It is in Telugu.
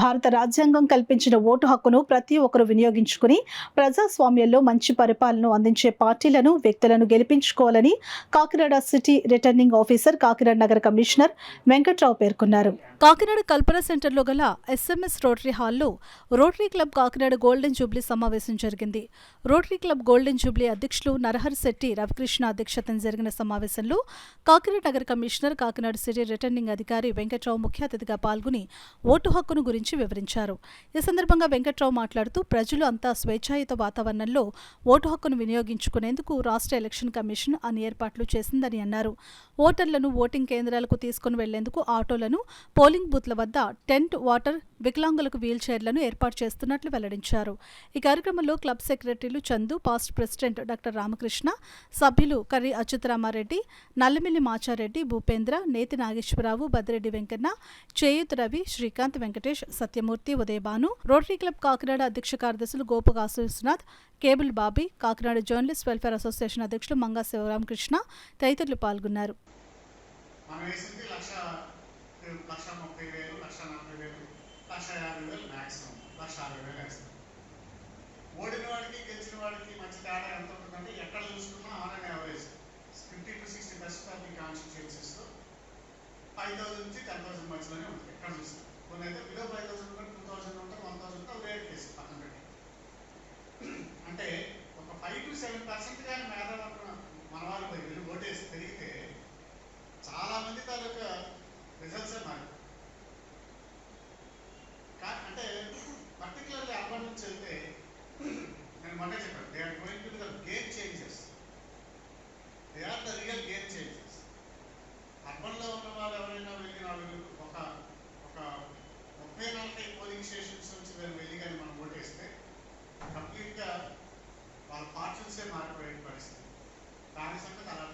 భారత రాజ్యాంగం కల్పించిన ఓటు హక్కును ప్రతి ఒక్కరూ వినియోగించుకుని ప్రజాస్వామ్యంలో మంచి పరిపాలన అందించే పార్టీలను, వ్యక్తులను గెలిపించుకోవాలని Kakinada city returning officer, Kakinada నగర కమిషనర్ వెంకట్రావు పేర్కొన్నారు. కాకినాడ కల్పన సెంటర్లో గల ఎస్ఎంఎస్ రోటరీ హాల్లో rotary club Kakinada golden jubilee సమావేశం జరిగింది. రోటరీ క్లబ్ గోల్డెన్ జూబ్లీ అధ్యక్షులు నరహర్ శెట్టి రవికృష్ణ అధ్యక్షతన జరిగిన సమావేశంలో కాకినాడ నగర కమిషనర్, కాకినాడ సిటీ రిటర్నింగ్ అధికారి వెంకట్రావు ముఖ్య అతిథిగా పాల్గొని ఓటు హక్కును గురించి వివరించారు. ఈ సందర్భంగా వెంకట్రావు మాట్లాడుతూ ప్రజలు అంతా స్వేచ్ఛాయుత వాతావరణంలో ఓటు హక్కును వినియోగించుకునేందుకు రాష్ట్ర ఎలక్షన్ కమిషన్ అన్ని ఏర్పాట్లు చేసిందని అన్నారు. ఓటర్లను ఓటింగ్ కేంద్రాలకు తీసుకుని వెళ్లేందుకు ఆటోలను, పోలింగ్ బూత్ల వద్ద టెంట్, వాటర్, వికలాంగులకు వీల్ చైర్లను ఏర్పాటు చేస్తున్నట్లు వెల్లడించారు. ఈ కార్యక్రమంలో క్లబ్ సెక్రటరీలు Chandu, past president doctor Ramakrishna, సభ్యులు కర్రి అచ్యుతరామారెడ్డి, నల్లమిల్లి మాచారెడ్డి, భూపేంద్ర, నేతి నాగేశ్వరరావు, బద్రెడ్డి వెంకన్న, చేయూత్ రవి, శ్రీకాంత్, వెంకటేష్, సత్యమూర్తి, ఉదయభాను, రోటరీ క్లబ్ కాకినాడ అధ్యక్ష కార్యదర్శులు Gopagasu Viswanath, cable Bobby, Kakinada journalist welfare association అధ్యక్షులు మంగా శివరామకృష్ణ తదితరులు పాల్గొన్నారు. ఓడిన వాడికి గెలిచిన వాడికి మంచి తేడా ఎంత ఉంటుందంటే ఎక్కడ చూసుకున్నా on an average 50 to 60% of the కాన్స్టిట్యూన్సీస్లో 5,000 నుంచి 10,000 మధ్యలోనే ఉంటుంది. ఎక్కడ చూసినా కొన్ని అయితే బిలో 5,000 ఉంటారు, 2,000 ఉంటారు, 1,000 ఉంటారు, రేట్ కేసు పక్కన పెట్టి. అంటే ఒక 5 to 7% కానీ మేధావులు మన వాళ్ళు వెళ్ళి ఓటేసి పెరిగితే చాలా మంది తాలూకా రిజల్ట్సే మారి. అంటే పర్టికులర్లీ అర్బన్ నుంచి వెళ్తే నేను మొన్నే చెప్పాను, they are going to be the game changers. They are the real game changers. అర్బన్లో ఉన్న వాళ్ళు ఎవరైనా వెళ్ళి వాళ్ళు ఒక 30-40 పోలింగ్ స్టేషన్స్ నుంచి వెళ్ళి కానీ మనం ఓటేస్తే కంప్లీట్గా వాళ్ళ ఫార్చ్యూన్సే మారిపోయే పరిస్థితి. దాని సంగతి అలా